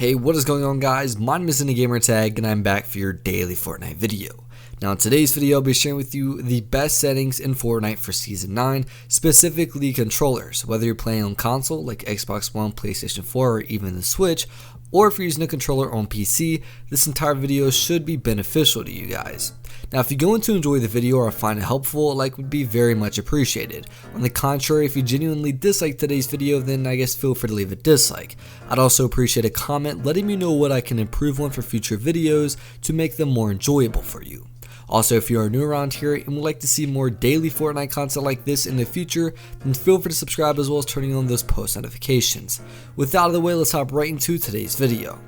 Hey, what is going on, guys? My name is Gamertag and I'm back for your daily Fortnite video. Now in today's video, I'll be sharing with you the best settings in Fortnite for Season 9, specifically controllers. Whether you're playing on console like Xbox One, PlayStation 4, or even the Switch, or if you're using a controller on PC, this entire video should be beneficial to you guys. Now if you're going to enjoy the video or find it helpful, a like would be very much appreciated. On the contrary, if you genuinely dislike today's video, then I guess feel free to leave a dislike. I'd also appreciate a comment letting me know what I can improve on for future videos to make them more enjoyable for you. Also, if you are new around here and would like to see more daily Fortnite content like this in the future, then feel free to subscribe as well as turning on those post notifications. With that out of the way, let's hop right into today's video.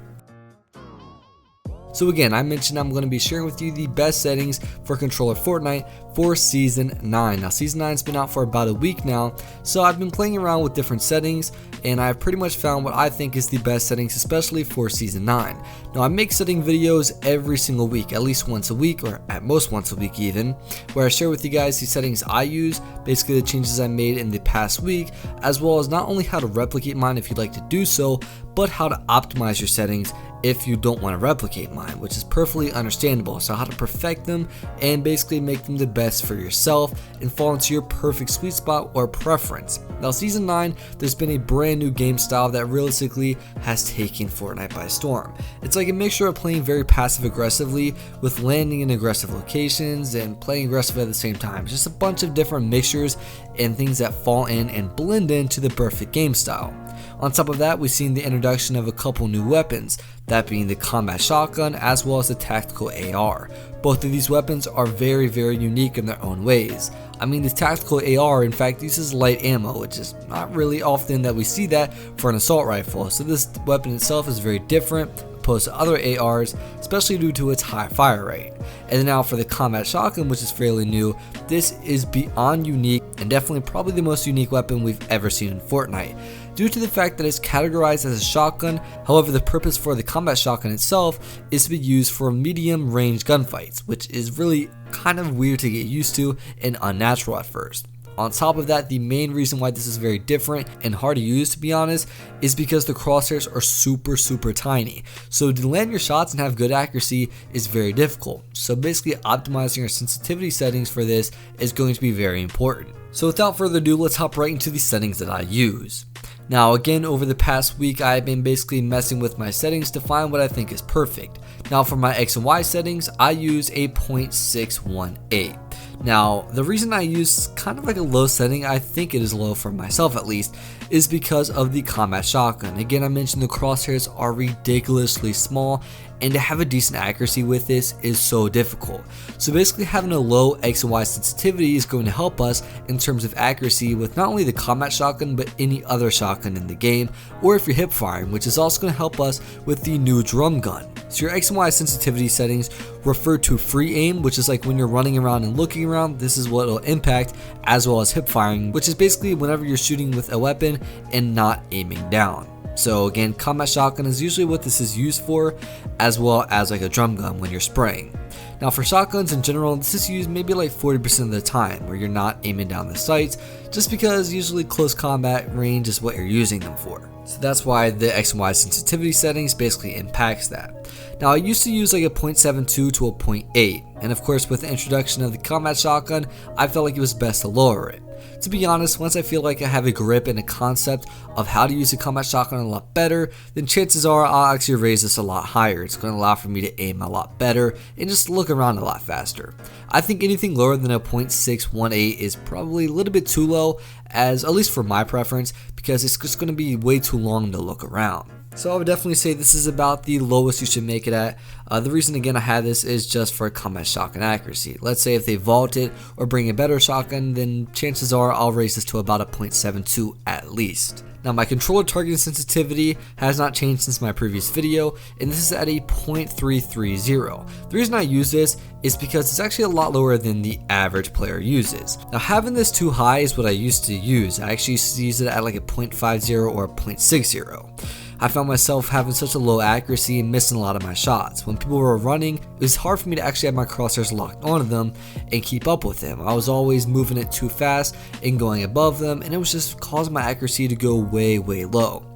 So again, I mentioned I'm going to be sharing with you the best settings for controller Fortnite for Season 9. Now Season 9's been out for about a week now, so I've been playing around with different settings and I've pretty much found what I think is the best settings, especially for Season 9. Now I make setting videos every single week, at least once a week, or at most once a week even, where I share with you guys the settings I use, basically the changes I made in the past week, as well as not only how to replicate mine if you'd like to do so, but how to optimize your settings if you don't want to replicate mine, which is perfectly understandable. So how to perfect them and basically make them the best for yourself and fall into your perfect sweet spot or preference. Now Season 9, there's been a brand new game style that realistically has taken Fortnite by storm. It's like a mixture of playing very passive aggressively with landing in aggressive locations and playing aggressively at the same time. It's just a bunch of different mixtures and things that fall in and blend into the perfect game style. On top of that, we've seen the introduction of a couple new weapons, that being the combat shotgun as well as the tactical AR. Both of these weapons are very unique in their own ways. I mean, the tactical AR in fact uses light ammo, which is not really often that we see that for an assault rifle, so this weapon itself is very different opposed to other ARs, especially due to its high fire rate. And then now for the combat shotgun, which is fairly new, this is beyond unique and definitely probably the most unique weapon we've ever seen in Fortnite, due to the fact that it's categorized as a shotgun. However, the purpose for the combat shotgun itself is to be used for medium range gunfights, which is really kind of weird to get used to and unnatural at first. On top of that, the main reason why this is very different and hard to use, to be honest, is because the crosshairs are super tiny. So to land your shots and have good accuracy is very difficult. So basically optimizing your sensitivity settings for this is going to be very important. So without further ado, let's hop right into the settings that I use. Now again, over the past week, I've been basically messing with my settings to find what I think is perfect. Now for my X and Y settings, I use a 0.618. Now, the reason I use kind of like a low setting, I think it is low for myself at least, is because of the combat shotgun. Again, I mentioned the crosshairs are ridiculously small, and to have a decent accuracy with this is so difficult. So basically having a low X and Y sensitivity is going to help us in terms of accuracy with not only the combat shotgun, but any other shotgun in the game, or if you're hip firing, which is also going to help us with the new drum gun. So your X and Y sensitivity settings refer to free aim, which is like when you're running around and looking around, this is what it'll impact, as well as hip firing, which is basically whenever you're shooting with a weapon and not aiming down. So again, combat shotgun is usually what this is used for, as well as like a drum gun when you're spraying. Now for shotguns in general, this is used maybe like 40% of the time where you're not aiming down the sights, just because usually close combat range is what you're using them for. So that's why the X and Y sensitivity settings basically impacts that. Now I used to use like a 0.72 to a 0.8, and of course with the introduction of the combat shotgun, I felt like it was best to lower it. To be honest, once I feel like I have a grip and a concept of how to use a combat shotgun a lot better, then chances are I'll actually raise this a lot higher. It's going to allow for me to aim a lot better and just look around a lot faster. I think anything lower than a 0.618 is probably a little bit too low, as at least for my preference, because it's just going to be way too long to look around. So I would definitely say this is about the lowest you should make it at. The reason again I had this is just for combat shotgun accuracy. Let's say if they vault it or bring a better shotgun, then chances are I'll raise this to about a 0.72 at least. Now my controller targeting sensitivity has not changed since my previous video, and this is at a 0.330. The reason I use this is because it's actually a lot lower than the average player uses. Now having this too high is what I used to use. I actually used to use it at like a 0.50 or a 0.60. I found myself having such a low accuracy and missing a lot of my shots. When people were running, it was hard for me to actually have my crosshairs locked onto them and keep up with them. I was always moving it too fast and going above them, and it was just causing my accuracy to go way low.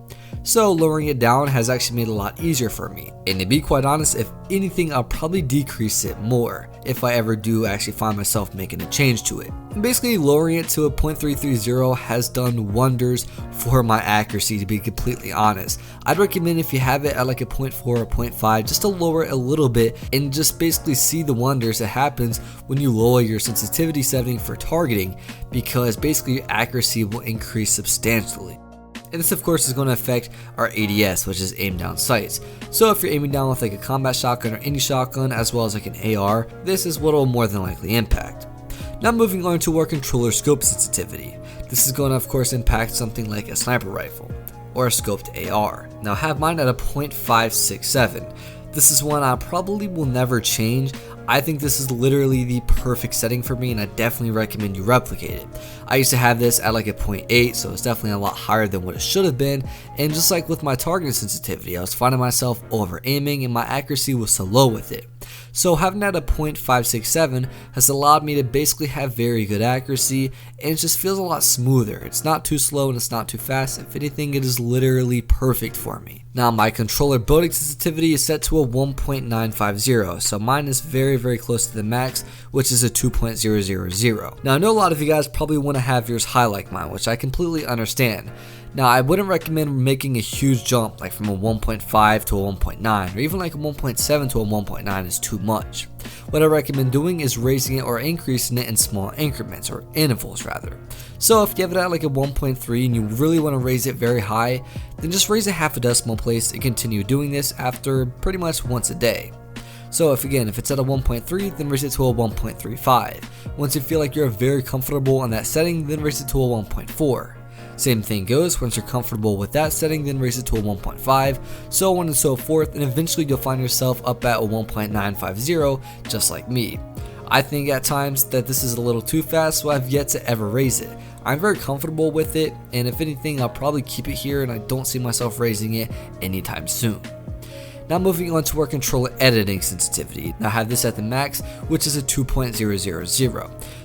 so lowering it down has actually made it a lot easier for me. And to be quite honest, if anything, I'll probably decrease it more if I ever do actually find myself making a change to it. And basically lowering it to a 0.330 has done wonders for my accuracy, to be completely honest. I'd recommend if you have it at like a 0.4 or 0.5 just to lower it a little bit and just basically see the wonders that happens when you lower your sensitivity setting for targeting, because basically your accuracy will increase substantially. And this of course is going to affect our ADS, which is aim down sights. So if you're aiming down with like a combat shotgun or any shotgun as well as like an AR, this is what will more than likely impact. Now moving on to our controller scope sensitivity. This is going to of course impact something like a sniper rifle or a scoped AR. Now I have mine at a 0.567. This is one I probably will never change. I think this is literally the perfect setting for me, and I definitely recommend you replicate it. I used to have this at like a 0.8, so it's definitely a lot higher than what it should have been, and just like with my targeting sensitivity, I was finding myself over aiming and my accuracy was so low with it. So having that at 0.567 has allowed me to basically have very good accuracy, and it just feels a lot smoother. It's not too slow and it's not too fast. If anything, it is literally perfect for me. Now my controller building sensitivity is set to a 1.950, so mine is very close to the max, which is a 2.000. Now I know a lot of you guys probably want to have yours high like mine, which I completely understand. Now I wouldn't recommend making a huge jump like from a 1.5 to a 1.9, or even like a 1.7 to a 1.9 is too much. What I recommend doing is raising it or increasing it in small increments, or intervals rather. So if you have it at like a 1.3 and you really want to raise it very high, then just raise it half a decimal place and continue doing this after pretty much once a day. So if it's at a 1.3, then raise it to a 1.35. Once you feel like you're very comfortable on that setting, then raise it to a 1.4. Same thing goes, once you're comfortable with that setting, then raise it to a 1.5, so on and so forth, and eventually you'll find yourself up at a 1.950, just like me. I think at times that this is a little too fast, so I've yet to ever raise it. I'm very comfortable with it, and if anything, I'll probably keep it here, and I don't see myself raising it anytime soon. Now moving on to our controller editing sensitivity. Now I have this at the max, which is a 2.000.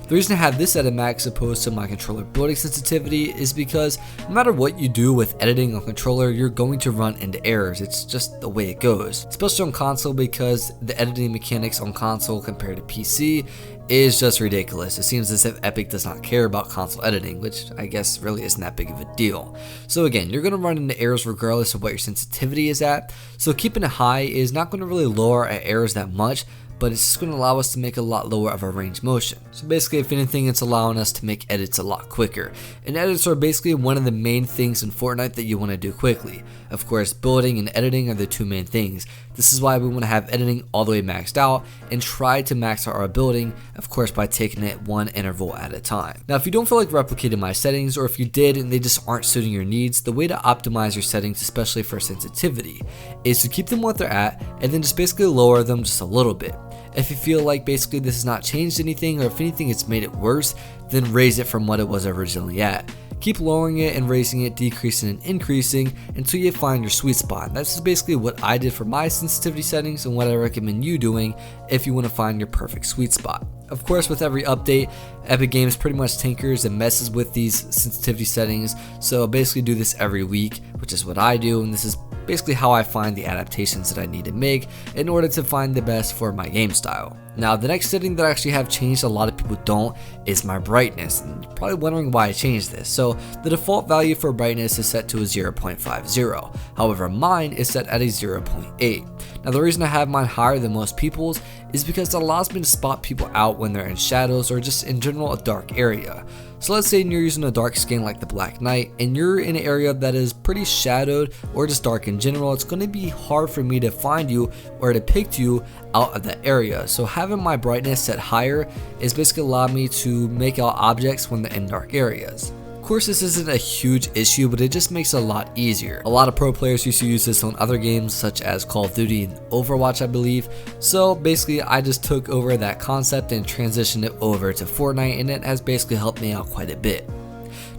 The reason I have this at a max opposed to my controller building sensitivity is because no matter what you do with editing on controller, you're going to run into errors. It's just the way it goes, especially on console, because the editing mechanics on console compared to PC is just ridiculous. It seems as if Epic does not care about console editing, which I guess really isn't that big of a deal. So again, you're going to run into errors regardless of what your sensitivity is at, so keeping it high is not going to really lower our errors that much, but it's just going to allow us to make a lot lower of our range motion. So basically, if anything, it's allowing us to make edits a lot quicker. And edits are basically one of the main things in Fortnite that you want to do quickly. Of course, building and editing are the two main things. This is why we want to have editing all the way maxed out and try to max out our building, of course, by taking it one interval at a time. Now, if you don't feel like replicating my settings, or if you did and they just aren't suiting your needs, the way to optimize your settings, especially for sensitivity, is to keep them what they're at and then just basically lower them just a little bit. If you feel like basically this has not changed anything, or if anything it's made it worse, then raise it from what it was originally at. Keep lowering it and raising it, decreasing and increasing until you find your sweet spot. And that's basically what I did for my sensitivity settings and what I recommend you doing if you want to find your perfect sweet spot. Of course, with every update, Epic Games pretty much tinkers and messes with these sensitivity settings, so basically do this every week, which is what I do, and this is basically how I find the adaptations that I need to make in order to find the best for my game style. Now, the next setting that I actually have changed, a lot of people don't, is my brightness, and you're probably wondering why I changed this. So the default value for brightness is set to a 0.50, however mine is set at a 0.8. Now the reason I have mine higher than most people's is because it allows me to spot people out when they're in shadows or just in general a dark area. So let's say you're using a dark skin like the Black Knight and you're in an area that is pretty shadowed or just dark in general, it's going to be hard for me to find you or depict you out of that area. So having my brightness set higher is basically allowing me to make out objects when they're in dark areas. Of course, this isn't a huge issue, but it just makes it a lot easier. A lot of pro players used to use this on other games such as Call of Duty and Overwatch, I believe. So basically, I just took over that concept and transitioned it over to Fortnite, and it has basically helped me out quite a bit.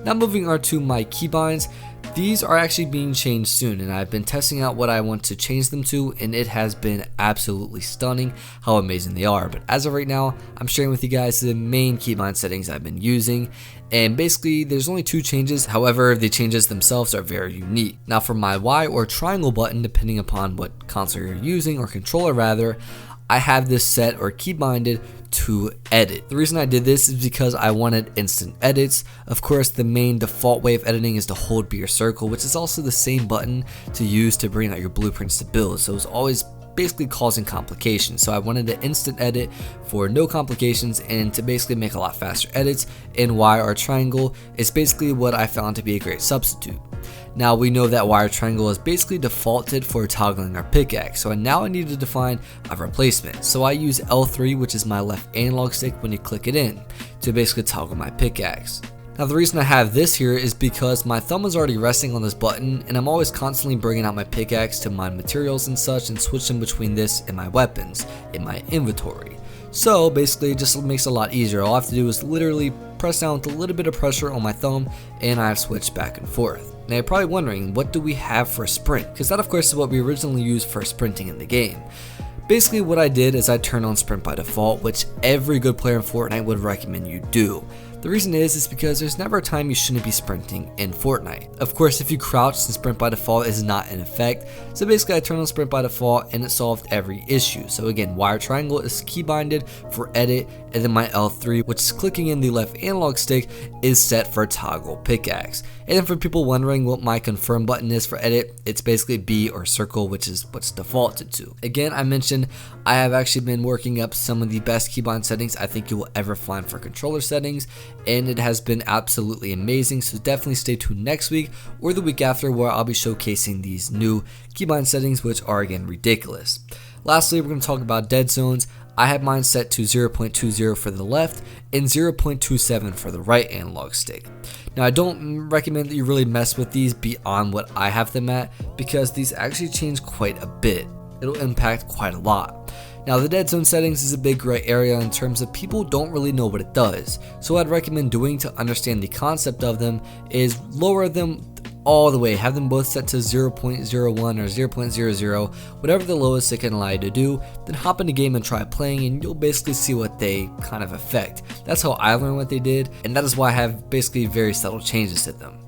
Now moving on to my keybinds. These are actually being changed soon, and I've been testing out what I want to change them to, and it has been absolutely stunning how amazing they are. But as of right now, I'm sharing with you guys the main keybind settings I've been using, and basically there's only 2 changes. However, the changes themselves are very unique. Now for my Y or triangle button, depending upon what console you're using, or controller rather, I have this set or keybinded to edit. The reason I did this is because I wanted instant edits. Of course, the main default way of editing is to hold B or circle, which is also the same button to use to bring out your blueprints to build. So it's always basically causing complications. So I wanted to instant edit for no complications and to basically make a lot faster edits. And Y or triangle is basically what I found to be a great substitute. Now we know that Y or triangle is basically defaulted for toggling our pickaxe, so now I need to define a replacement. So I use L3, which is my left analog stick when you click it in, to basically toggle my pickaxe. Now the reason I have this here is because my thumb is already resting on this button, and I'm always constantly bringing out my pickaxe to mine materials and such and switching between this and my weapons in my inventory. So basically it just makes it a lot easier. All I have to do is literally press down with a little bit of pressure on my thumb, and I've switched back and forth. Now you're probably wondering, what do we have for sprint? Because that of course is what we originally used for sprinting in the game. Basically what I did is I turned on sprint by default, which every good player in Fortnite would recommend you do. The reason is because there's never a time you shouldn't be sprinting in Fortnite. Of course, if you crouch, then sprint by default is not in effect. So basically I turned on sprint by default and it solved every issue. So again, Y or triangle is keybinded for edit, and then my L3, which is clicking in the left analog stick, is set for toggle pickaxe. And then for people wondering what my confirm button is for edit, it's basically B or circle, which is what's defaulted to. Again, I mentioned I have actually been working up some of the best keybind settings I think you will ever find for controller settings, and it has been absolutely amazing. So definitely stay tuned next week or the week after, where I'll be showcasing these new keybind settings, which are again ridiculous. Lastly, we're going to talk about dead zones. I have mine set to 0.20 for the left and 0.27 for the right analog stick. Now I don't recommend that you really mess with these beyond what I have them at, because these actually change quite a bit. It'll impact quite a lot. Now the dead zone settings is a big gray area in terms of people don't really know what it does. So what I'd recommend doing to understand the concept of them is lower them all the way, have them both set to 0.01 or 0.00, whatever the lowest it can allow you to do, then hop in the game and try playing, and you'll basically see what they kind of affect. That's how I learned what they did, and that is why I have basically very subtle changes to them.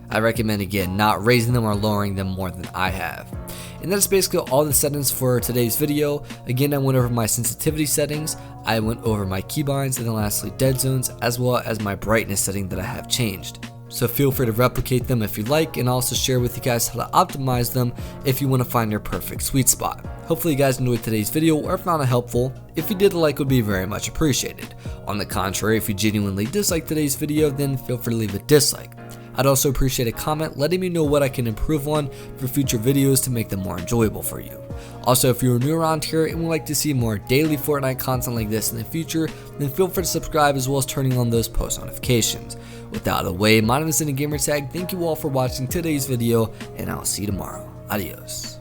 I recommend again not raising them or lowering them more than I have. And that's basically all the settings for today's video. Again, I went over my sensitivity settings, I went over my keybinds, and then lastly dead zones, as well as my brightness setting that I have changed. So feel free to replicate them if you like, and also share with you guys how to optimize them if you want to find your perfect sweet spot. Hopefully you guys enjoyed today's video or found it helpful. If you did, a like would be very much appreciated. On the contrary, if you genuinely disliked today's video, then feel free to leave a dislike. I'd also appreciate a comment letting me know what I can improve on for future videos to make them more enjoyable for you. Also, if you're new around here and would like to see more daily Fortnite content like this in the future, then feel free to subscribe, as well as turning on those post notifications. With that out of the way, my name is Gamertag. Thank you all for watching today's video, and I'll see you tomorrow. Adios.